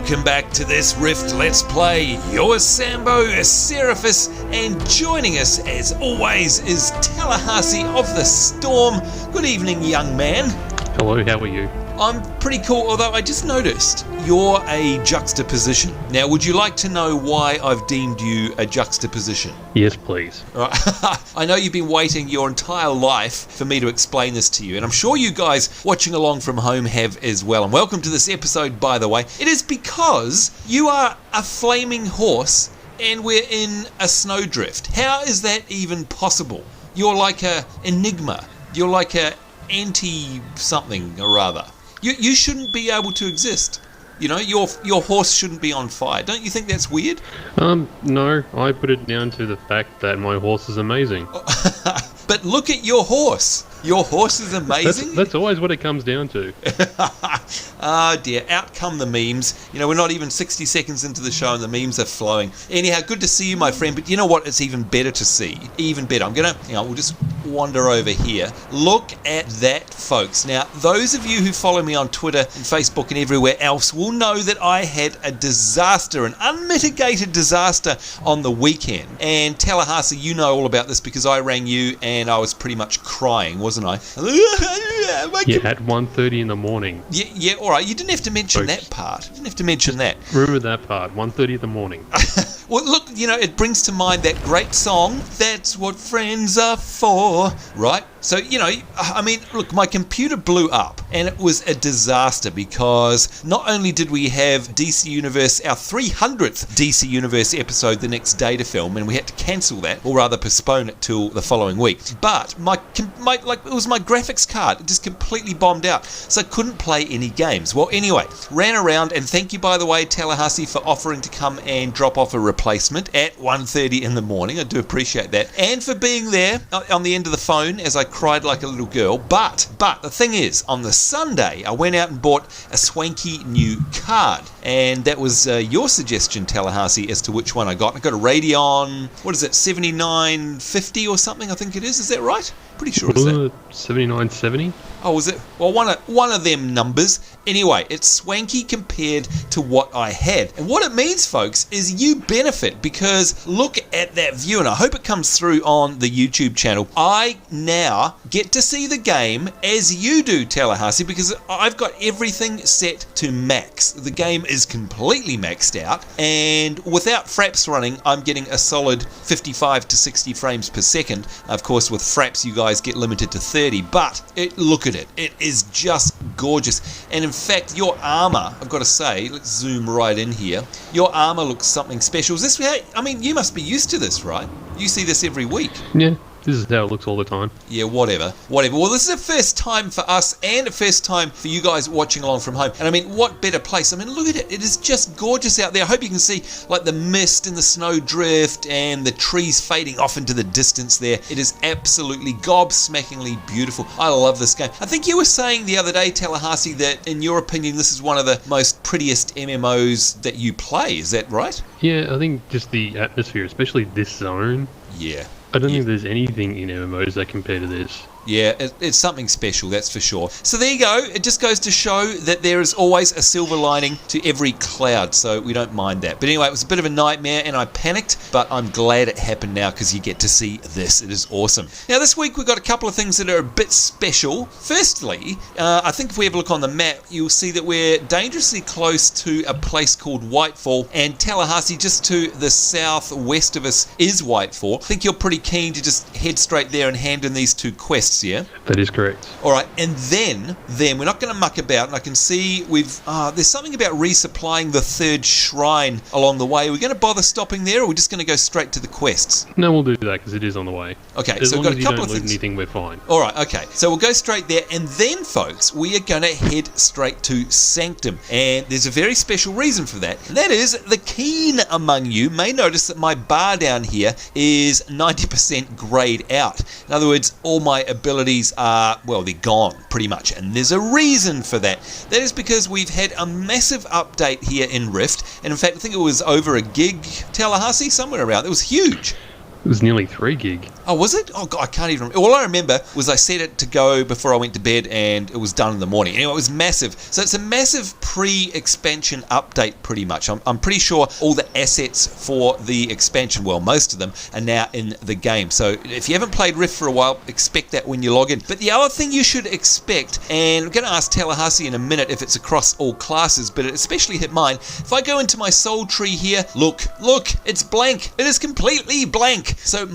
Welcome back to this Rift Let's Play. You're Sambo, Seraphis, and joining us as always is Tallahassee of the Storm. Good evening, young man. Hello, how are you? I'm pretty cool, although I just noticed you're a juxtaposition. Now, would you like to know why I've deemed you a juxtaposition? Yes, please. Right. I know you've been waiting your entire life for me to explain this to you, and I'm sure you guys watching along from home have as well. And welcome to this episode, by the way. It is because you are a flaming horse and we're in a snowdrift. How is that even possible? You're like a enigma. You're like a anti-something or rather. You shouldn't be able to exist. You know, your horse shouldn't be on fire. Don't you think that's weird? No. I put it down to the fact that my horse is amazing. But look at your horse. Your horse is amazing? That's always what it comes down to. Oh dear, out come the memes. You know, we're not even 60 seconds into the show and the memes are flowing. Anyhow, good to see you, my friend, but you know what? It's even better to see. Even better. We'll just wander over here. Look at that, folks. Now, those of you who follow me on Twitter and Facebook and everywhere else will know that I had a disaster, an unmitigated disaster on the weekend. And Tallahassee, you know all about this because I rang you and I was pretty much crying, wasn't I? Yeah, at 1:30 in the morning. Yeah, all right. You didn't have to mention that part. You didn't have to mention that. Remember that part, 1:30 in the morning. Well, look, you know, it brings to mind that great song, That's What Friends Are For, right? So, you know, I mean, look, my computer blew up and it was a disaster because not only did we have DC Universe, our 300th DC Universe episode the next day to film, and we had to cancel that, or rather postpone it till the following week, but it was my graphics card. It just completely bombed out, so I couldn't play any games. Well, anyway, ran around, and thank you, by the way, Tallahassee, for offering to come and drop off a replacement at 1:30 in the morning. I do appreciate that. And for being there on the end of the phone as I cried like a little girl. But the thing is, on the Sunday, I went out and bought a swanky new card. And that was your suggestion, Tallahassee, as to which one I got. I got a Radeon, 7950 or something, I think it is. Is that right? Pretty sure it's that. 7970? Oh, was it? Well, one of them numbers. Anyway, it's swanky compared to what I had. And what it means, folks, is you benefit because look at that view, and I hope it comes through on the YouTube channel. I now get to see the game as you do, Tallahassee, because I've got everything set to max. The game is completely maxed out, and without fraps running, I'm getting a solid 55 to 60 frames per second. Of course, with fraps, you guys get limited to 30, but look at it. It is just gorgeous. And in fact, your armor, I've got to say, let's zoom right in here. Your armor looks something special. Is this, I mean, you must be used to this, right? You see this every week. Yeah. This is how it looks all the time. Yeah, whatever. Well, this is a first time for us and a first time for you guys watching along from home. And I mean, what better place? I mean, look at it. It is just gorgeous out there. I hope you can see like the mist and the snowdrift and the trees fading off into the distance there. It is absolutely gobsmackingly beautiful. I love this game. I think you were saying the other day, Tallahassee, that in your opinion, this is one of the most prettiest MMOs that you play. Is that right? Yeah, I think just the atmosphere, especially this zone. Yeah. I don't think there's anything in MMOs that compare to this. Yeah, it's something special, that's for sure. So there you go. It just goes to show that there is always a silver lining to every cloud, so we don't mind that. But anyway, it was a bit of a nightmare and I panicked, but I'm glad it happened now because you get to see this. It is awesome. Now this week we've got a couple of things that are a bit special. Firstly, I think if we have a look on the map, you'll see that we're dangerously close to a place called Whitefall, and Tallahassee just to the southwest of us is Whitefall. I think you're pretty keen to just head straight there and hand in these two quests. Yeah, that is correct. All right, and then we're not going to muck about, and I can see there's something about resupplying the third shrine along the way. Are we going to bother stopping there, or are we just going to go straight to the quests? No, we'll do that because it is on the way. Okay, as so long we've got as a couple of you don't things. Lose anything, we're fine. All right, okay, so we'll go straight there, and then, folks, we are going to head straight to Sanctum, and there's a very special reason for that, and that is the keen among you may notice that my bar down here is 90% grayed out. In other words, all my abilities are, well, they're gone pretty much, and there's a reason for that. That is because we've had a massive update here in Rift, and in fact I think it was over a gig, Tallahassee, somewhere around. It was huge. It was nearly 3 gig. Oh, was it? Oh, God, I can't even remember. All I remember was I set it to go before I went to bed, and it was done in the morning. Anyway, it was massive. So it's a massive pre-expansion update, pretty much. I'm pretty sure all the assets for the expansion, well, most of them, are now in the game. So if you haven't played Rift for a while, expect that when you log in. But the other thing you should expect, and I'm going to ask Tallahassee in a minute if it's across all classes, but it especially hit mine. If I go into my soul tree here, look, it's blank. It is completely blank. So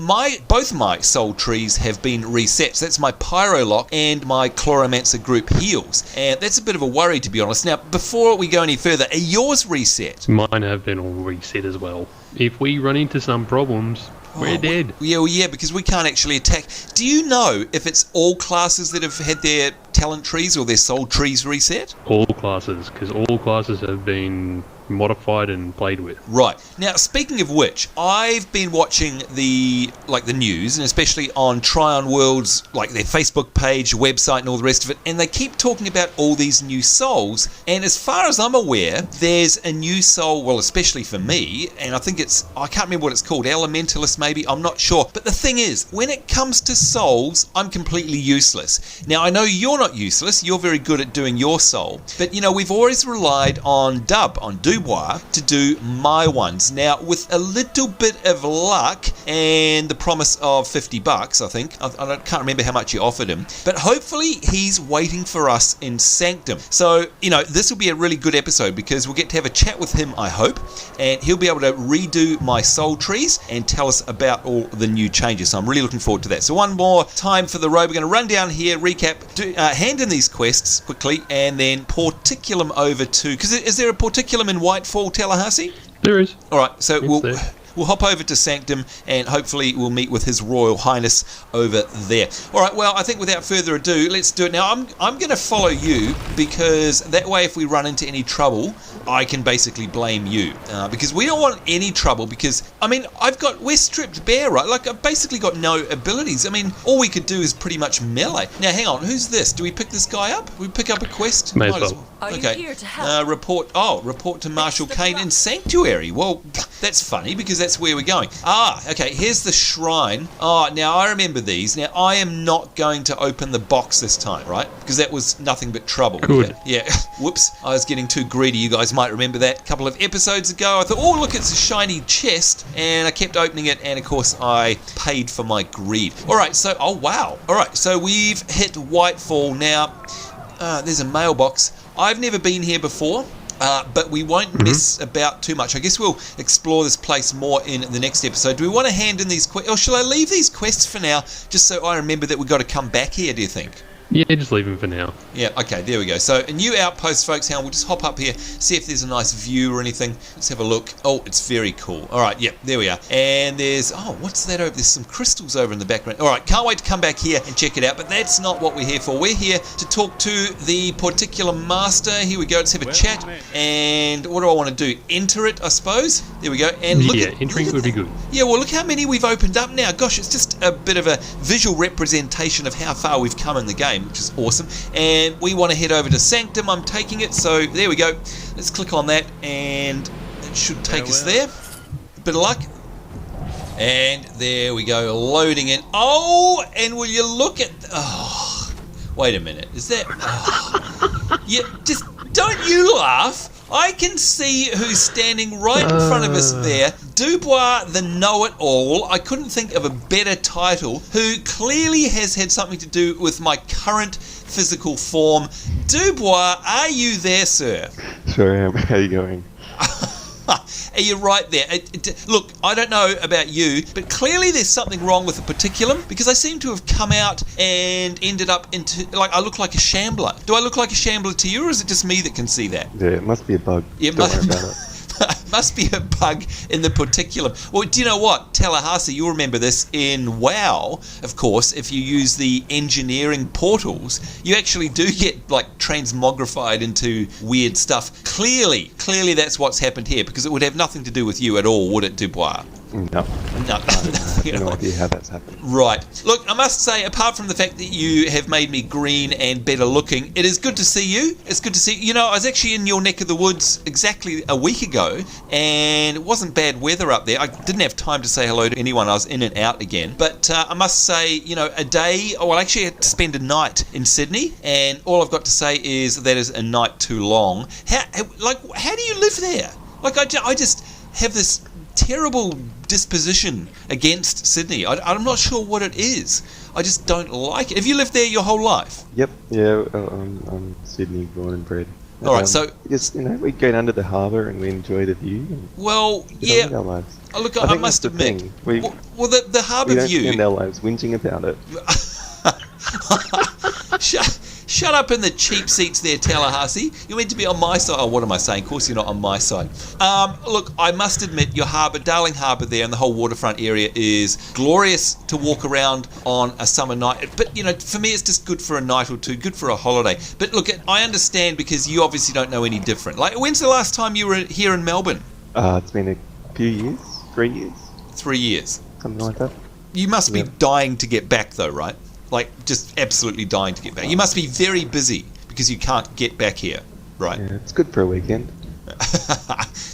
both my soul trees have been reset. So that's my Pyro Lock and my Chloromancer group heals. And that's a bit of a worry, to be honest. Now, before we go any further, are yours reset? Mine have been all reset as well. If we run into some problems, we're dead. Yeah, because we can't actually attack. Do you know if it's all classes that have had their talent trees or their soul trees reset? All classes, because all classes have been modified and played with. Right. Now, speaking of which, I've been watching the news, and especially on Trion World's, their Facebook page, website, and all the rest of it, and they keep talking about all these new souls, and as far as I'm aware, there's a new soul, well, especially for me, and I think I can't remember what it's called, Elementalist maybe, I'm not sure, but the thing is, when it comes to souls, I'm completely useless. Now, I know you're not useless, you're very good at doing your soul, but, we've always relied on Duboir, to do my ones. Now, with a little bit of luck and the promise of $50, I think. I can't remember how much you offered him, but hopefully he's waiting for us in Sanctum. So, this will be a really good episode because we'll get to have a chat with him, I hope, and he'll be able to redo my soul trees and tell us about all the new changes. So I'm really looking forward to that. So one more time for the road. We're going to run down here, recap, hand in these quests quickly, and then porticulum over to, because is there a porticulum in Whitefall, Tallahassee? There is. All right, so we'll hop over to Sanctum and hopefully we'll meet with His Royal Highness over there. All right, well, I think without further ado, let's do it. Now, I'm going to follow you because that way if we run into any trouble, I can basically blame you because we don't want any trouble because, we're stripped bare, right? I've basically got no abilities. All we could do is pretty much melee. Now, hang on, who's this? Do we pick this guy up? We pick up a quest? May as well. Are you here to help? Report to Marshal Kane in Sanctuary. Well, that's funny because that's where we're going. Okay, here's the shrine. Now I remember these. Now I am not going to open the box this time, right? Because that was nothing but trouble. Good. Yeah. Whoops, I was getting too greedy. You guys might remember that a couple of episodes ago. I thought, oh, look, it's a shiny chest. And I kept opening it, and of course I paid for my greed. Alright, so, oh wow. Alright, so we've hit Whitefall now. There's a mailbox. I've never been here before. But we won't mess about too much. I guess we'll explore this place more in the next episode. Do we want to hand in these quests? Or shall I leave these quests for now, just so I remember that we've got to come back here, do you think? Yeah, just leave him for now. Yeah, okay, there we go. So, a new outpost, folks. Hang on, we'll just hop up here, see if there's a nice view or anything. Let's have a look. Oh, it's very cool. All right, yep, there we are. And there's, what's that over? There's some crystals over in the background. All right, can't wait to come back here and check it out, but that's not what we're here for. We're here to talk to the particular master. Here we go, let's have a chat. And what do I want to do? Enter it, I suppose. There we go. And look entering would be good. Yeah, well, look how many we've opened up now. Gosh, it's just a bit of a visual representation of how far we've come in the game, which is awesome. And we want to head over to Sanctum. I'm taking it, so there we go. Let's click on that, and it should take us there. Bit of luck. And there we go, loading in. Oh, and will you look at... Oh, wait a minute. Is that... Oh. Yeah, just don't you laugh. I can see who's standing right in front of us there. Duboir, the know-it-all. I couldn't think of a better title. Who clearly has had something to do with my current physical form. Duboir, are you there, sir? Sure am. How are you going? Are you right there? Look, I don't know about you, but clearly there's something wrong with the particulum because I seem to have come out and ended up into, I look like a shambler. Do I look like a shambler to you, or is it just me that can see that? Yeah, it must be a bug. Yeah, don't worry about it. Must be a bug in the particulum. Well, do you know what? Tallahassee, you'll remember this in WoW, of course, if you use the engineering portals, you actually do get, transmogrified into weird stuff. Clearly that's what's happened here, because it would have nothing to do with you at all, would it, Duboir? No. No. No idea how that's happened. Right. Look, I must say, apart from the fact that you have made me green and better looking, it is good to see you. It's good to see you. You know, I was actually in your neck of the woods exactly a week ago, and it wasn't bad weather up there. I didn't have time to say hello to anyone. I was in and out again. But I must say, you know, I actually had to spend a night in Sydney, and all I've got to say is that is a night too long. How do you live there? Like, I just have this terrible disposition against Sydney. I'm not sure what it is. I just don't like it. Have you lived there your whole life? Yep. Yeah. I'm Sydney born and bred. All right. So just, you know, we go down to the harbour and we enjoy the view. And well, yeah. Our lives. Look, I must admit. The harbour view. We spend our lives whinging about it. Shut up in the cheap seats there, Tallahassee. You're meant to be on my side. Oh, what am I saying? Of course you're not on my side. Look, I must admit, your harbour, Darling Harbour there and the whole waterfront area is glorious to walk around on a summer night. But, you know, for me it's just good for a night or two, good for a holiday. But look, I understand because you obviously don't know any different. Like, when's the last time you were here in Melbourne? It's been a few years. 3 years. 3 years. Something like that. You must be dying to get back though, right? Like, just absolutely dying to get back. You must be very busy because you can't get back here, right? Yeah, it's good for a weekend.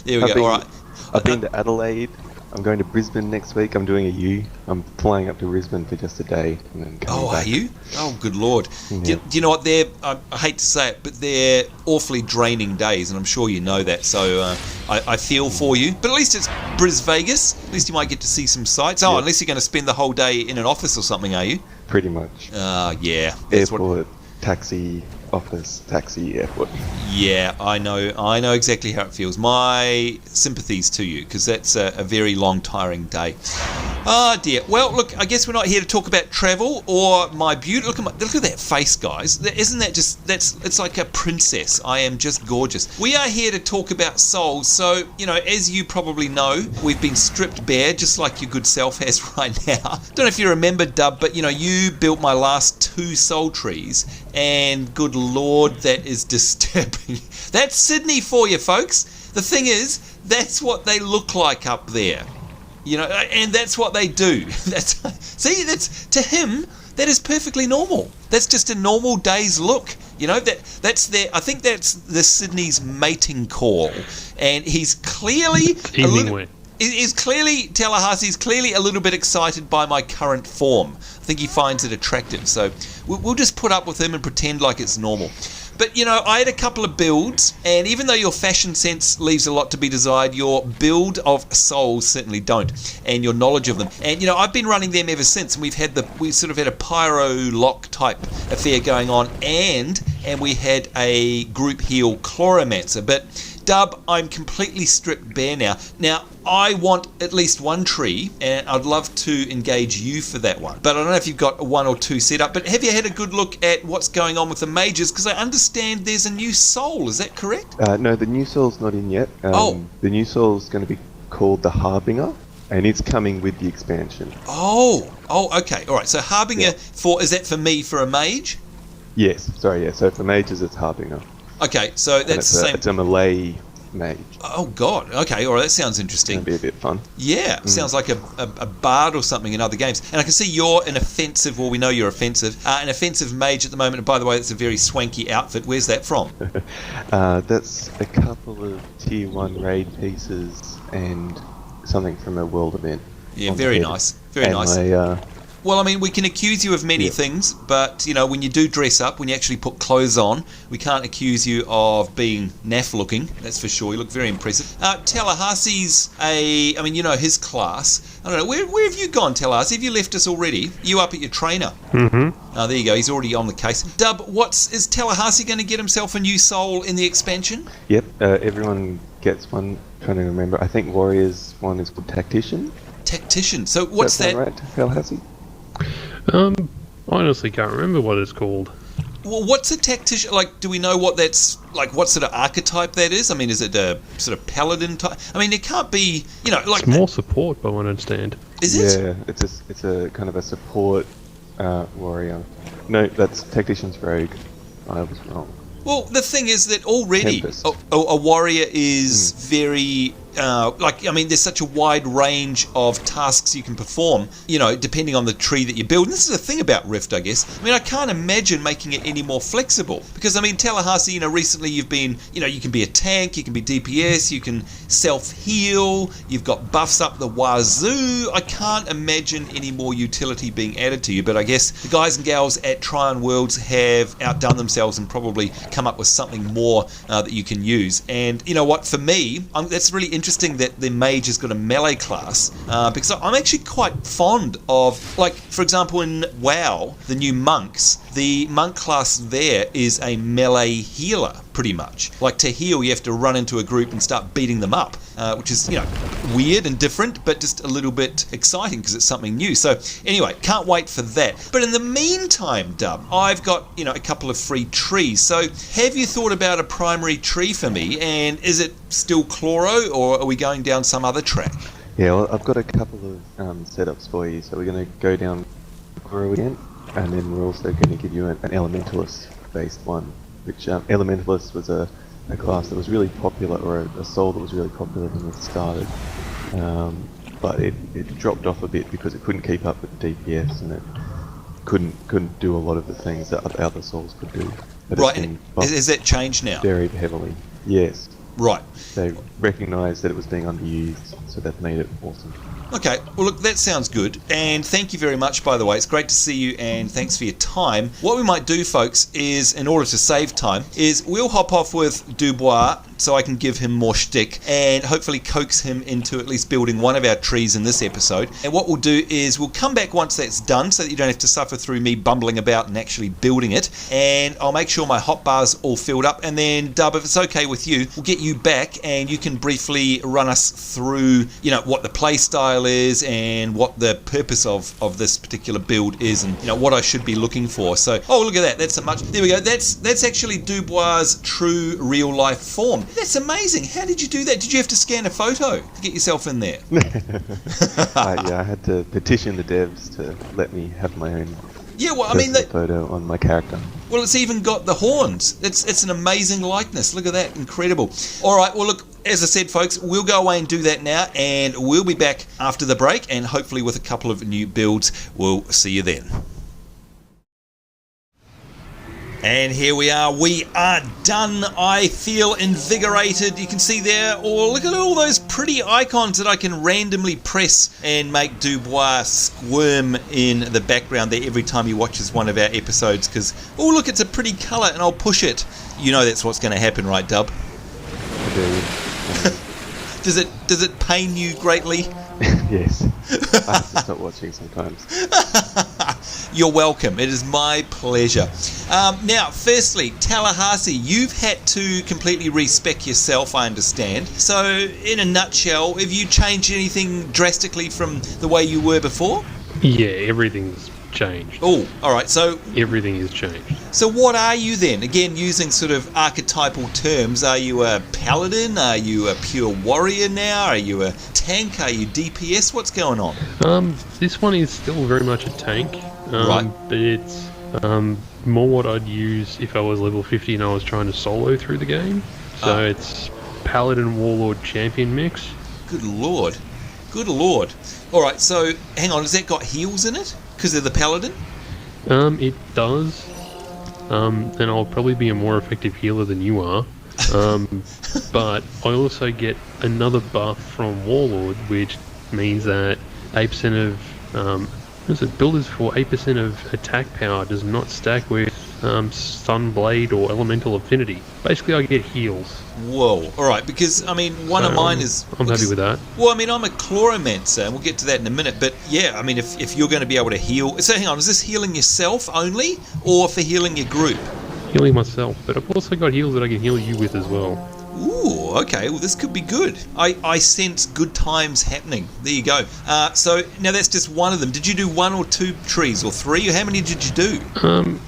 There we go. All right. I've been to Adelaide. I'm going to Brisbane next week. I'm doing a U. I'm flying up to Brisbane for just a day and then coming back. Are you? Oh, good Lord. Yeah. Do you know what? I hate to say it, but they're awfully draining days, and I'm sure you know that, so I feel for you. But at least it's Bris Vegas. At least you might get to see some sights. Oh, unless you're going to spend the whole day in an office or something, are you? Pretty much. Yeah. Airport, taxi, office, taxi, airport. Yeah, I know exactly how it feels. My sympathies to you, because that's a very long, tiring day. Oh dear. Well, look, I guess we're not here to talk about travel or my beauty. Look at that face, guys. Isn't that just, it's like a princess. I am just gorgeous. We are here to talk about souls. So, you know, as you probably know, we've been stripped bare, just like your good self has right now. Don't know if you remember, Dub, but, you know, you built my last 2 soul trees, and good Lord, that is disturbing. That's Sydney for you, folks. The thing is, that's what they look like up there. You know, and that's what they do. That's to him, that is perfectly normal. That's just a normal day's look. You know, that's their. I think that's the Sydney's mating call, and he's clearly Tallahassee's clearly a little bit excited by my current form. I think he finds it attractive, so we'll just put up with him and pretend like it's normal. But, you know, I had a couple of builds, and even though your fashion sense leaves a lot to be desired, your build of souls certainly don't, and your knowledge of them. And, you know, I've been running them ever since, and we sort of had a pyro lock type affair going on, and we had a group heal Chloromancer. But, Dub, I'm completely stripped bare now. Now, I want at least 1 tree, and I'd love to engage you for that one. But I don't know if you've got 1 or 2 set up. But have you had a good look at what's going on with the mages? Because I understand there's a new soul. Is that correct? No, the new soul's not in yet. The new soul's going to be called the Harbinger, and it's coming with the expansion. Oh, okay. All right. So Harbinger, is that for me for a mage? Yes. Sorry, yeah. So for mages, it's Harbinger. Okay, so that's the same. It's a melee mage. Oh God. Okay. All right. That sounds interesting. That'd be a bit fun. Yeah. Sounds like a bard or something in other games. And I can see you're an offensive. Well, we know you're offensive. An offensive mage at the moment. And by the way, that's a very swanky outfit. Where's that from? That's a couple of tier 1 raid pieces and something from a world event. Yeah. Very nice. Very nice. Well, I mean, we can accuse you of many things, but, you know, when you do dress up, when you actually put clothes on, we can't accuse you of being naff-looking, that's for sure. You look very impressive. Tallahassee's you know his class. I don't know, where have you gone, Tallahassee? Have you left us already? You up at your trainer? Mm-hmm. Oh, there you go, he's already on the case. Dub, is Tallahassee going to get himself a new soul in the expansion? Yep, everyone gets one. I'm trying to remember. I think Warriors one is called Tactician. Tactician, so what's that? Right, Tallahassee? I honestly can't remember what it's called. Well, what's a tactician? Like, do we know what that's like? What sort of archetype that is? I mean, is it a sort of paladin type? I mean, it can't be, you know, like. It's more support, by what I understand. Is it? Yeah, it's a kind of a support warrior. No, that's tactician's rogue. I was wrong. Well, the thing is that already a warrior is very there's such a wide range of tasks you can perform, depending on the tree that you build. And this is the thing about Rift, I guess. I mean, I can't imagine making it any more flexible, because, I mean, Tallahassee, recently you've been, you can be a tank, you can be DPS, you can self-heal, you've got buffs up the wazoo. I can't imagine any more utility being added to you, but I guess the guys and gals at Trion Worlds have outdone themselves and probably come up with something more that you can use. And you know what, for me, that's really interesting that the mage has got a melee class, because I'm actually quite fond of, like, for example, in WoW, the new monks, the monk class there is a melee healer, pretty much. Like, to heal, you have to run into a group and start beating them up, which is, weird and different, but just a little bit exciting because it's something new. So anyway, can't wait for that. But in the meantime, Dub, I've got, a couple of free trees. So have you thought about a primary tree for me? And is it still Chloro, or are we going down some other track? Yeah, well, I've got a couple of setups for you. So we're going to go down Chloro again, and then we're also going to give you an Elementalist-based one, which Elementalist was a class that was really popular, or a soul that was really popular when it started. But it dropped off a bit because it couldn't keep up with the DPS, and it couldn't do a lot of the things that other souls could do. But right, and has that changed now? Very heavily, yes. Right. They recognised that it was being underused, so that made it awesome. Okay, well look, that sounds good, and thank you very much, by the way. It's great to see you, and thanks for your time. What we might do, folks, is, in order to save time, is we'll hop off with Duboir so I can give him more shtick and hopefully coax him into at least building one of our trees in this episode. And what we'll do is we'll come back once that's done so that you don't have to suffer through me bumbling about and actually building it. And I'll make sure my hotbar's all filled up, and then, Dub, if it's okay with you, we'll get you back and you can briefly run us through, what the play style is and what the purpose of this particular build is, and what I should be looking for. So, oh, look at that, that's a much, there we go, that's actually Duboir's true real life form. That's amazing. How did you do that? Did you have to scan a photo to get yourself in there? Yeah, I had to petition the devs to let me have my own photo on my character. Well, it's even got the horns. It's an amazing likeness. Look at that. Incredible. All right, well, look, as I said, folks, we'll go away and do that now, and we'll be back after the break, and hopefully with a couple of new builds. We'll see you then. And here we are done. I feel invigorated. You can see there, look at all those pretty icons that I can randomly press and make Dubois squirm in the background there every time he watches one of our episodes, because, oh look, it's a pretty colour, and I'll push it. You know that's what's going to happen, right, Dub? I do. Does it pain you greatly? Yes. I have to stop watching sometimes. You're welcome. It is my pleasure. Now, firstly, Tallahassee, you've had to completely respec yourself, I understand. So, in a nutshell, have you changed anything drastically from the way you were before? Yeah, everything's changed. Oh, all right. So everything is changed. So what are you then? Again, using sort of archetypal terms, are you a paladin? Are you a pure warrior now? Are you a tank? Are you DPS? What's going on? This one is still very much a tank. Right. But it's more what I'd use if I was level 50 and I was trying to solo through the game. So it's paladin, warlord, champion mix. Good lord. Good lord. All right. So hang on. Has that got heals in it? Because of the paladin? It does. And I'll probably be a more effective healer than you are. But I also get another buff from Warlord, which means that 8% of builders for 8% of attack power does not stack with Sunblade or Elemental Affinity. Basically, I get heals. Whoa. Alright, because, I mean, one of mine is... I'm happy with that. Well, I mean, I'm a Chloromancer, and we'll get to that in a minute, but yeah, I mean, if you're going to be able to heal... So, hang on, is this healing yourself only, or for healing your group? Healing myself, but I've also got heals that I can heal you with as well. Ooh, okay, well, this could be good. I sense good times happening. There you go. So, now that's just one of them. Did you do 1 or 2 trees, or 3, or how many did you do?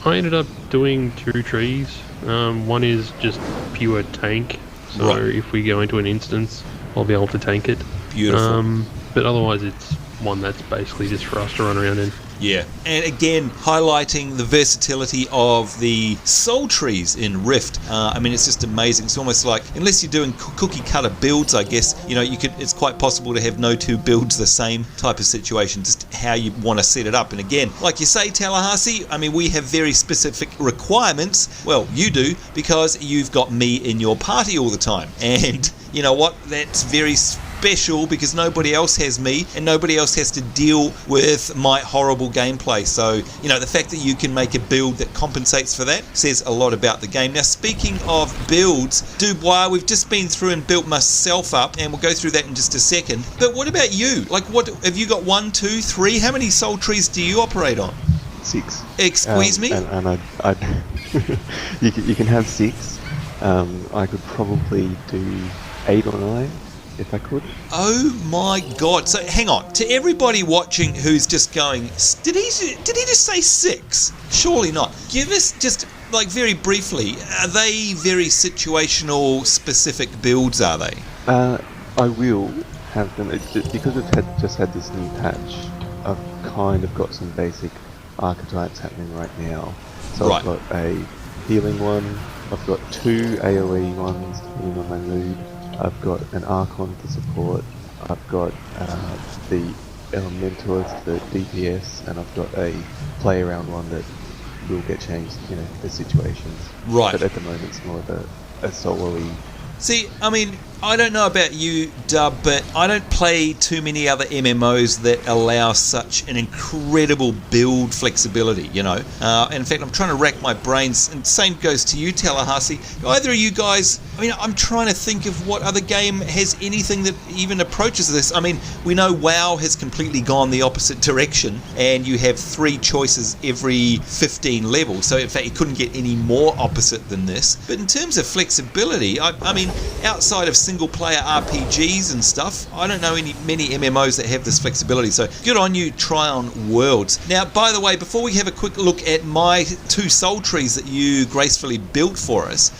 I ended up doing 2 trees. One is just pure tank, so if we go into an instance, I'll be able to tank it. Beautiful. But otherwise, it's one that's basically just for us to run around in. Yeah, and again, highlighting the versatility of the soul trees in Rift. I mean, it's just amazing. It's almost like, unless you're doing cookie cutter builds, I guess, it's quite possible to have no two builds the same type of situation, just how you want to set it up. And again, like you say, Tallahassee, I mean, we have very specific requirements. Well, you do, because you've got me in your party all the time. And you know what? That's very special, because nobody else has me and nobody else has to deal with my horrible gameplay. So, the fact that you can make a build that compensates for that says a lot about the game. Now, speaking of builds, Duboir, we've just been through and built myself up, and we'll go through that in just a second. But what about you? Like, what have you got? 1, 2, 3? How many soul trees do you operate on? 6. Excuse me? And I you can have 6. I could probably do 8 or 9 if I could. Oh my god. So hang on, to everybody watching who's just going, did he just say 6? Surely not. Give us just, like, very briefly, are they very situational specific builds, are they? I will have them. Because it's just had this new patch, I've kind of got some basic archetypes happening right now. So right. I've got a healing one, I've got 2 AoE ones depending on my mood, I've got an Archon for support, I've got the Elementalist, the DPS, and I've got a play around one that will get changed, for situations. Right. But at the moment it's more of a solo-y. See, I mean, I don't know about you, Dub, but I don't play too many other MMOs that allow such an incredible build flexibility, in fact, I'm trying to rack my brains, and same goes to you, Tallahassee. Either of you guys, I mean, I'm trying to think of what other game has anything that even approaches this. I mean, we know WoW has completely gone the opposite direction, and you have 3 choices every 15 levels, so in fact, you couldn't get any more opposite than this. But in terms of flexibility, I mean, outside of single-player RPGs and stuff, I don't know many MMOs that have this flexibility, so good on you, Trion Worlds. Now, by the way, before we have a quick look at my 2 soul trees that you gracefully built for us,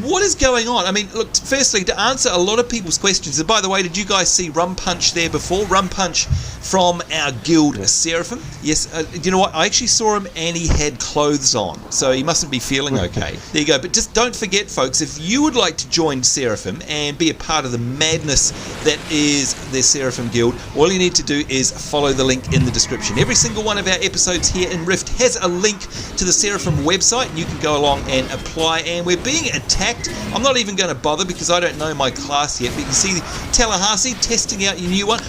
what is going on? I mean, look, firstly, to answer a lot of people's questions, and by the way, did you guys see Rum Punch there before? Rum Punch from our guild, Seraphim. Yes, you know what? I actually saw him and he had clothes on, so he mustn't be feeling okay. There you go. But just don't forget, folks, if you would like to join Seraphim and be a part of the madness that is the Seraphim Guild, all you need to do is follow the link in the description. Every single one of our episodes here in Rift has a link to the Seraphim website, and you can go along and apply. And we're being attacked. I'm not even going to bother because I don't know my class yet, but you can see Tallahassee testing out your new one.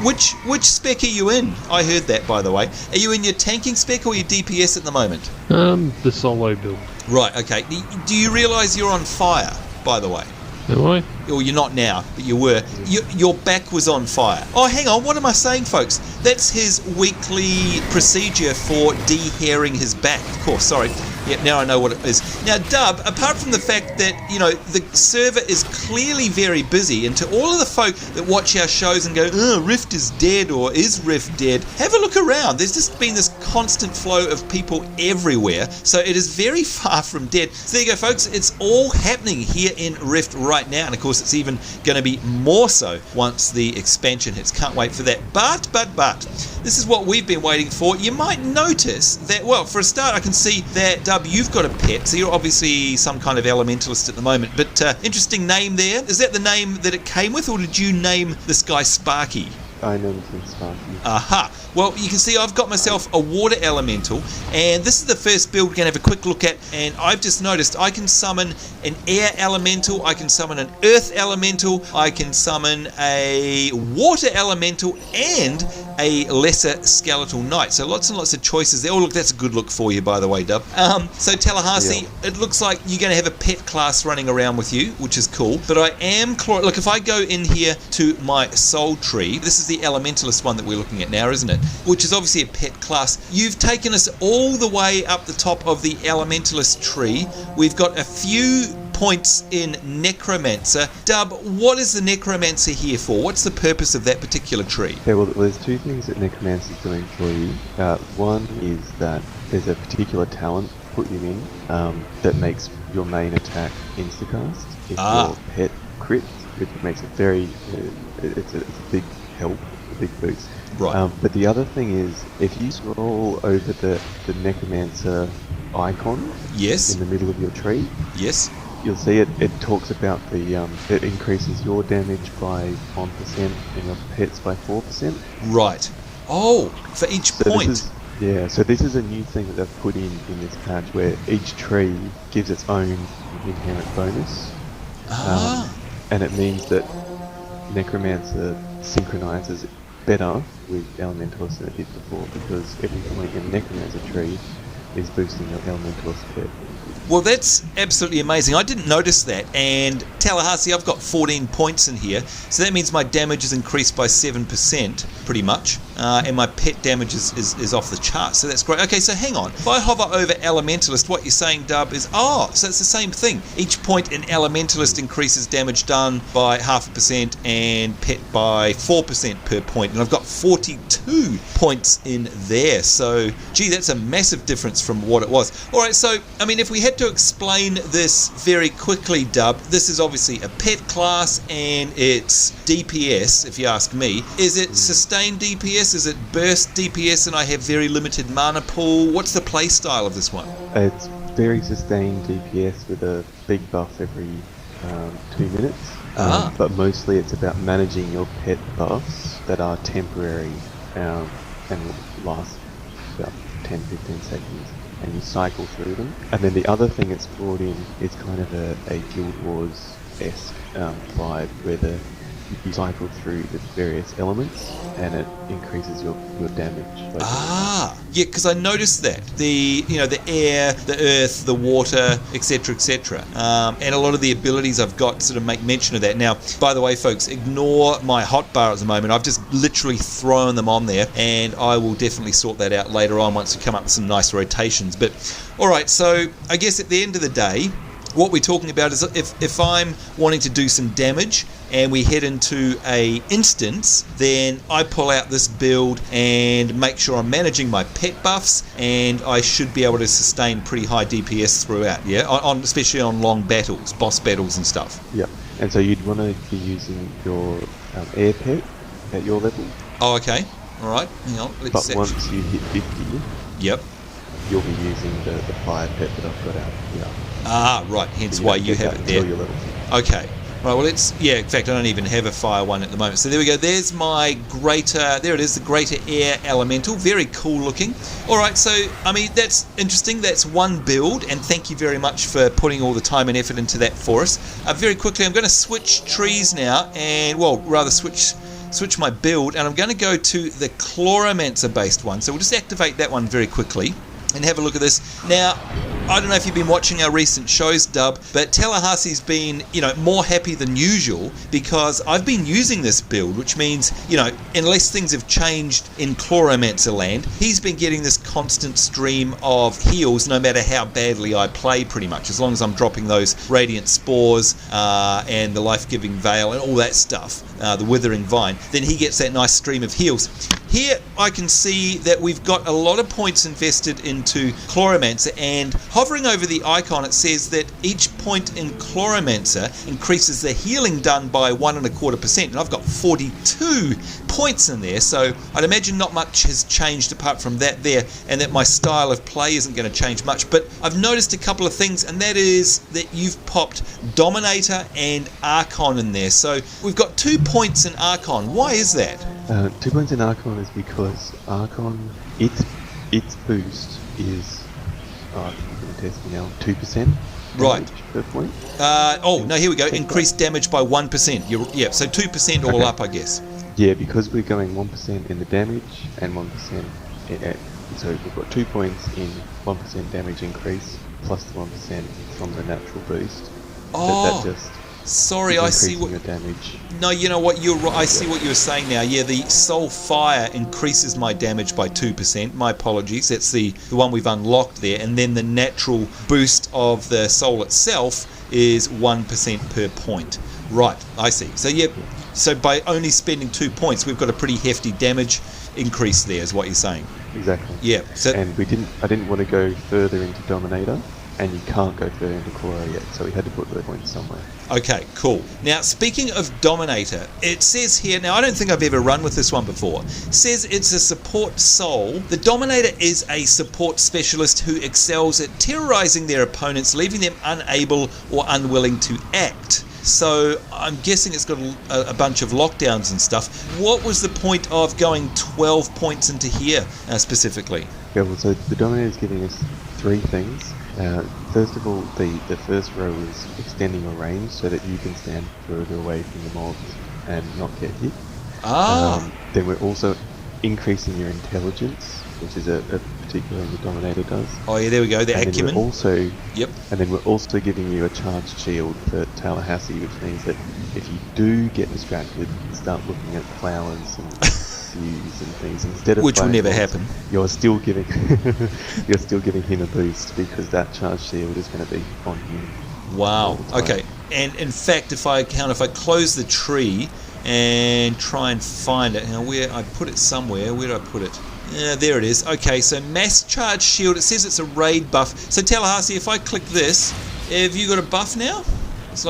Which spec are you in? I heard that, by the way. Are you in your tanking spec or your DPS at the moment? The solo build. Right, okay. Do you realise you're on fire, by the way? Am I? Or you're not now, but you were. Your back was on fire. Oh, hang on. What am I saying, folks? That's his weekly procedure for de-hairing his back. Of course, sorry. Yep, now I know what it is. Now, Dub, apart from the fact that, the server is clearly very busy, and to all of the folk that watch our shows and go, oh, Rift is dead, or is Rift dead, have a look around. There's just been this constant flow of people everywhere, so it is very far from dead. So there you go, folks. It's all happening here in Rift right now, and of course, it's even going to be more so once the expansion hits. Can't wait for that. But, this is what we've been waiting for. You might notice that, well, for a start, I can see that, Dub, you've got a pet, so you're obviously some kind of elementalist at the moment, but interesting name there. Is that the name that it came with, or did you name this guy Sparky? I named him Sparky. Aha. Well, you can see I've got myself a water elemental, and this is the first build we're going to have a quick look at, and I've just noticed I can summon an air elemental, I can summon an earth elemental, I can summon a water elemental, and a lesser skeletal knight. So lots and lots of choices there. Oh, look, that's a good look for you, by the way, Dub. So Tallahassee, yeah. It looks like you're going to have a pet class running around with you, which is cool, but I am... Look, if I go in here to my soul tree, this is the elementalist one that we're looking at now, isn't it? Which is obviously a pet class. You've taken us all the way up the top of the elementalist tree. We've got a few points in Necromancer. Dub, what is the Necromancer here for? What's the purpose of that particular tree? Okay, well, there's 2 things that Necromancer is doing for you. One is that there's a particular talent put you in that makes your main attack instacast if your pet crits, which makes it very... it's a big help the big boost. Right. But the other thing is, if you scroll over the Necromancer icon Yes. in the middle of your tree, Yes. you'll see it talks about it increases your damage by 1% and your pets by 4%. Right. Oh, for each point. So this is a new thing that they've put in this patch where each tree gives its own inherent bonus. And it means that Necromancer synchronizes better with Elementalist than it did before, because every point in the Necromancer tree is boosting your Elementalist pet. Well, that's absolutely amazing. I didn't notice that. And Tallahassee, I've got 14 points in here, so that means my damage is increased by 7%, pretty much. And my pet damage is off the chart, so that's great. Okay, so hang on. If I hover over Elementalist, what you're saying, Dub, is, so it's the same thing. Each point in Elementalist increases damage done by 0.5% and pet by 4% per point. And I've got 42 points in there. So, gee, that's a massive difference from what it was. All right, so, I mean, if we had to explain this very quickly, Dub, this is obviously a pet class and it's DPS, if you ask me. Is it sustained DPS? Is it burst DPS and I have very limited mana pool? What's the play style of this one? It's very sustained DPS with a big buff every 2 minutes. But mostly it's about managing your pet buffs that are temporary and last about 10-15 seconds. And you cycle through them. And then the other thing it's brought in is kind of a Guild Wars-esque vibe where you cycle through the various elements and it increases your damage. Yeah, because I noticed that the air, the earth, the water, etc., etc. And a lot of the abilities I've got sort of make mention of that. Now, by the way, folks, ignore my hotbar at the moment. I've just literally thrown them on there, and I will definitely sort that out later on once we come up with some nice rotations. But all right, so I guess at the end of the day, what we're talking about is if I'm wanting to do some damage and we head into a instance, then I pull out this build and make sure I'm managing my pet buffs, and I should be able to sustain pretty high DPS throughout, especially on long battles, boss battles and stuff. Yeah, and so you'd want to be using your air pet at your level. Oh, okay. All right. Hang on. But once you hit 50, yep, you'll be using the fire pet that I've got out here. Right. Hence why you have it there. Okay. Right, well, in fact, I don't even have a fire one at the moment. So there we go. There's my greater, there it is, the greater air elemental. Very cool looking. All right, so, I mean, that's interesting. That's one build, and thank you very much for putting all the time and effort into that for us. Very quickly, I'm going to switch trees now, and, well, rather switch my build, and I'm going to go to the Chloromancer based one. So we'll just activate that one very quickly and have a look at this. Now, I don't know if you've been watching our recent shows, Dub, but Tallahassee's been, more happy than usual because I've been using this build, which means, unless things have changed in Chloromancer land, he's been getting this constant stream of heals no matter how badly I play, pretty much. As long as I'm dropping those Radiant Spores and the Life-Giving Veil and all that stuff, the Withering Vine, then he gets that nice stream of heals. Here I can see that we've got a lot of points invested into Chloromancer, and hovering over the icon it says that each point in Chloromancer increases the healing done by 1.25%, and I've got 42 points in there, so I'd imagine not much has changed apart from that there, and that my style of play isn't going to change much. But I've noticed a couple of things, and that is that you've popped Dominator and Archon in there, so we've got 2 points in Archon. Why is that? 2 points in Archon is because Archon, its boost is, I think you're going to test me now, 2%. Right. Per point. No, here we go. Increased damage by 1%. So 2% all up, I guess. Yeah, because we're going 1% in the damage and 1% so we've got 2 points in 1% damage increase plus the 1% from the natural boost. Oh. That just Sorry, I see what. Your damage. No, you know what? You're right. I see what you're saying now. Yeah, the Soul Fire increases my damage by 2%. My apologies. That's the one we've unlocked there. And then the natural boost of the Soul itself is 1% per point. Right, I see. So yeah, so by only spending 2 points, we've got a pretty hefty damage increase there, is what you're saying. Exactly. Yeah. So and I didn't want to go further into Dominator and you can't go further into Chloro yet, so we had to put the points somewhere. Okay, cool. Now, speaking of Dominator, it says here, now I don't think I've ever run with this one before, it says it's a support soul. The Dominator is a support specialist who excels at terrorizing their opponents, leaving them unable or unwilling to act. So I'm guessing it's got a bunch of lockdowns and stuff. What was the point of going 12 points into here specifically? Yeah, well, so the Dominator is giving us 3 things. First of all, the first row is extending your range so that you can stand further away from the mobs and not get hit. Then we're also increasing your intelligence, which is a particular thing the Dominator does. Oh yeah, there we go, the and acumen. Then we're also giving you a charged shield for Tallahassee, which means that if you do get distracted and start looking at flowers and views and things instead of which will never happen, you're still giving him a boost because that charged shield is going to be on him. Wow. Okay. And in fact, if I close the tree and try and find it, now where I put it somewhere, where did I put it? Yeah, there it is. Okay, so mass charge shield. It says it's a raid buff. So Tallahassee, if I click this, have you got a buff now?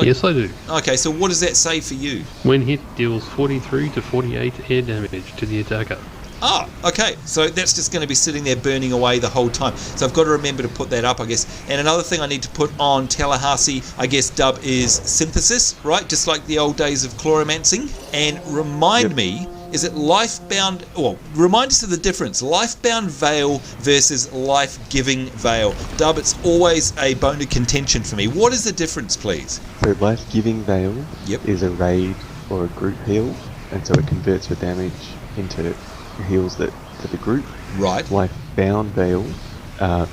Yes, I do. Okay, so what does that say for you? When hit, deals 43 to 48 air damage to the attacker. Ah, okay. So that's just going to be sitting there burning away the whole time. So I've got to remember to put that up, I guess. And another thing I need to put on Tallahassee, I guess, Dub, is synthesis, right? Just like the old days of chloromancing. And remind me, is it lifebound? Well, remind us of the difference. Lifebound veil versus life-giving veil. Dub, it's always a bone of contention for me. What is the difference, please? So life-giving veil is a raid or a group heal, and so it converts your damage into heals that for the group. Right. Life-bound veil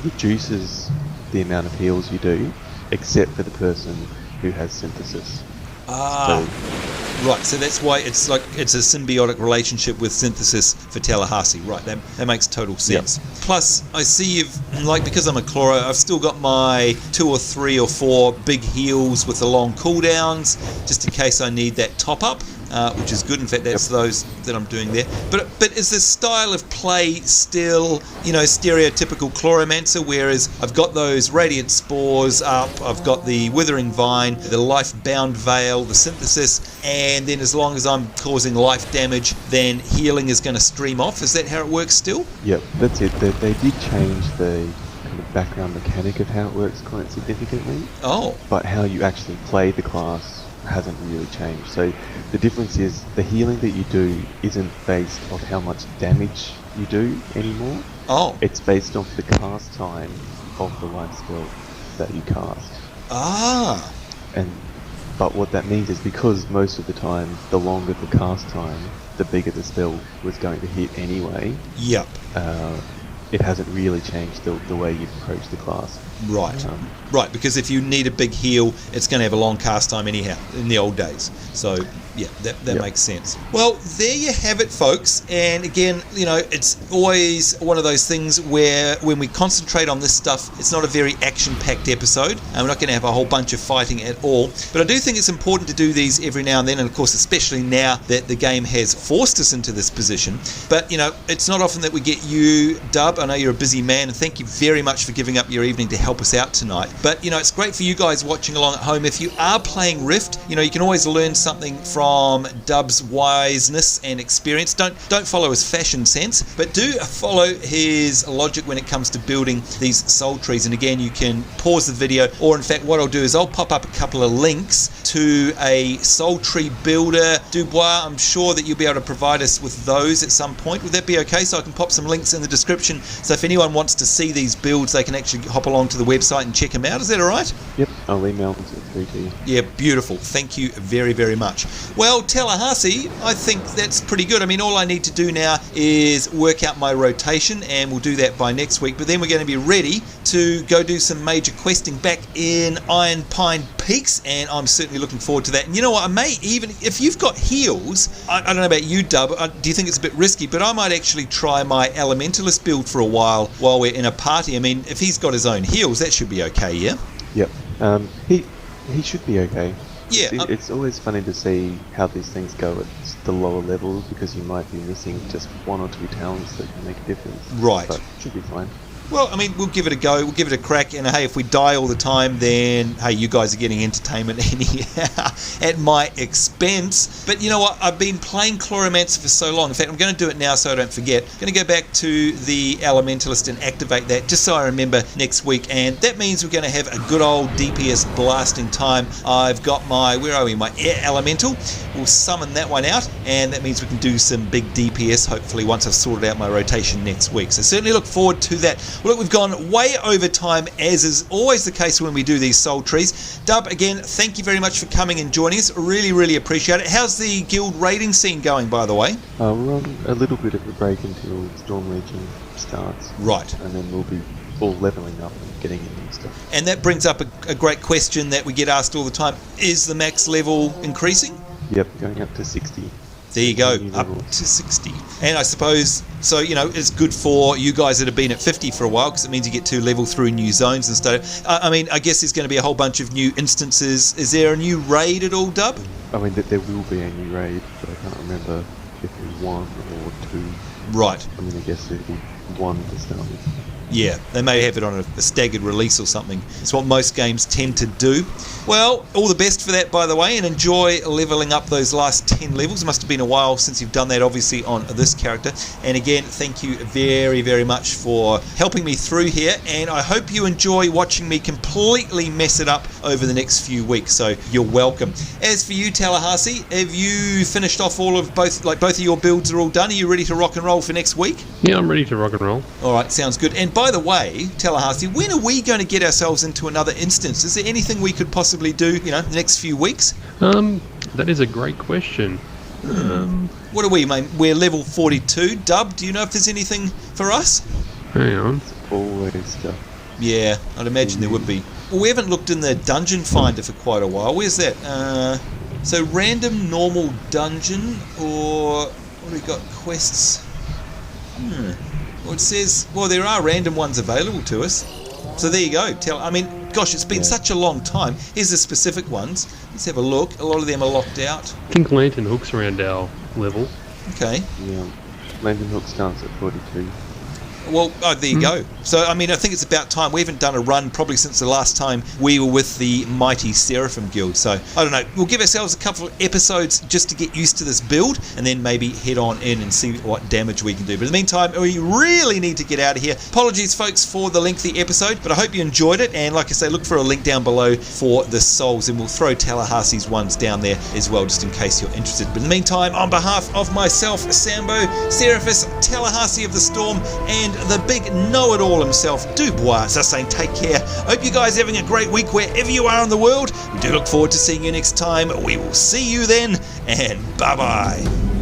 reduces the amount of heals you do, except for the person who has synthesis. Right, so that's why it's a symbiotic relationship with synthesis for Tallahassee. Right, that makes total sense. Yep. Plus, I see you've, because I'm a Chloro, I've still got my 2 or 3 or 4 big heals with the long cooldowns, just in case I need that top up. Which is good. In fact, that's those that I'm doing there. But is this style of play still, stereotypical Chloromancer, whereas I've got those Radiant Spores up, I've got the Withering Vine, the Life-Bound Veil, the Synthesis, and then as long as I'm causing life damage, then healing is going to stream off. Is that how it works still? Yep, that's it. They did change the kind of background mechanic of how it works quite significantly. Oh. But how you actually play the class hasn't really changed. So the difference is the healing that you do isn't based off how much damage you do anymore. Oh. It's based off the cast time of the life spell that you cast. Ah. But what that means is because most of the time, the longer the cast time, the bigger the spell was going to hit anyway. Yep. It hasn't really changed the way you approach the class. Right. Right, because if you need a big heal, it's going to have a long cast time anyhow, in the old days. So, yeah, that makes sense. Well, there you have it, folks. And again, it's always one of those things where when we concentrate on this stuff, it's not a very action-packed episode. And we're not going to have a whole bunch of fighting at all. But I do think it's important to do these every now and then. And, of course, especially now that the game has forced us into this position. But, it's not often that we get you, Dub. I know you're a busy man. And thank you very much for giving up your evening to help us out tonight. But, it's great for you guys watching along at home. If you are playing Rift, you can always learn something from Dub's wiseness and experience. Don't follow his fashion sense, but do follow his logic when it comes to building these soul trees. And again, you can pause the video, or in fact, what I'll do is I'll pop up a couple of links to a soul tree builder. Duboir, I'm sure that you'll be able to provide us with those at some point. Would that be okay? So I can pop some links in the description. So if anyone wants to see these builds, they can actually hop along to the website and check them out. Is that all right? Yep, I'll email them through to you. Yeah, beautiful. Thank you very, very much. Well, Tallahassee, I think that's pretty good. I mean, all I need to do now is work out my rotation, and we'll do that by next week. But then we're going to be ready to go do some major questing back in Iron Pine Peaks, and I'm certainly looking forward to that. And you know what? I may even, if you've got heals, I don't know about you, Dub, do you think it's a bit risky? But I might actually try my Elementalist build for a while we're in a party. I mean, if he's got his own heals, that should be okay, yeah? Yep. He should be okay. Yeah. It's always funny to see how these things go at the lower levels because you might be missing just 1 or 2 talents that can make a difference. Right. But it should be fine. Well, I mean, we'll give it a go. We'll give it a crack. And hey, if we die all the time, then hey, you guys are getting entertainment anyhow at my expense. But you know what? I've been playing Chloromancer for so long. In fact, I'm going to do it now so I don't forget. I'm going to go back to the Elementalist and activate that just so I remember next week. And that means we're going to have a good old DPS blasting time. I've got my, where are we? My Air Elemental. We'll summon that one out. And that means we can do some big DPS hopefully once I've sorted out my rotation next week. So certainly look forward to that. Well, look, we've gone way over time, as is always the case when we do these soul trees. Dub, again, thank you very much for coming and joining us. Really, really appreciate it. How's the guild raiding scene going, by the way? We're on a little bit of a break until Storm Legion starts. Right. And then we'll be all leveling up and getting in and stuff. And that brings up a great question that we get asked all the time. Is the max level increasing? Yep, going up to 60. There you go, up to 60. And I suppose, so, you know, it's good for you guys that have been at 50 for a while, because it means you get to level through new zones and stuff. I mean, I guess there's going to be a whole bunch of new instances. Is there a new raid at all, Dub? I mean, there will be a new raid, but I can't remember if it's 1 or 2. Right. I mean, I guess it'll be 1 to start with. Yeah, they may have it on a staggered release or something. It's what most games tend to do. Well, all the best for that, by the way, and enjoy leveling up those last 10 levels. It must have been a while since you've done that, obviously, on this character. And again, thank you very, very much for helping me through here, and I hope you enjoy watching me completely mess it up over the next few weeks, so you're welcome. As for you, Tallahassee, have you finished off all of both of your builds are all done? Are you ready to rock and roll for next week? Yeah, I'm ready to rock and roll. All right, sounds good. And by the way, Tallahassee, when are we going to get ourselves into another instance? Is there anything we could possibly do, you know, the next few weeks? That is a great question. What are we, mate? We're level 42. Dub, do you know if there's anything for us? Hang on. Always stuff. Yeah, I'd imagine there would be. Well, we haven't looked in the dungeon finder for quite a while. Where's that? So random normal dungeon, or what do we got? Quests. Well, it says, well, there are random ones available to us. So there you go. I mean, gosh, it's been such a long time. Here's the specific ones. Let's have a look. A lot of them are locked out. I think Lantern Hook's around our level. Okay. Yeah. Lantern Hook starts at 42. Well, there you go. So, I mean, I think it's about time. We haven't done a run probably since the last time we were with the mighty Seraphim Guild. So, I don't know. We'll give ourselves a couple of episodes just to get used to this build, and then maybe head on in and see what damage we can do. But in the meantime, we really need to get out of here. Apologies, folks, for the lengthy episode, but I hope you enjoyed it. And like I say, look for a link down below for the souls, and we'll throw Tallahassee's ones down there as well, just in case you're interested. But in the meantime, on behalf of myself, Sambo, Seraphis, Tallahassee of the Storm, and the big know-it-all himself, Duboir, just saying take care. Hope you guys are having a great week wherever you are in the world. We do look forward to seeing you next time. We will see you then, and bye-bye.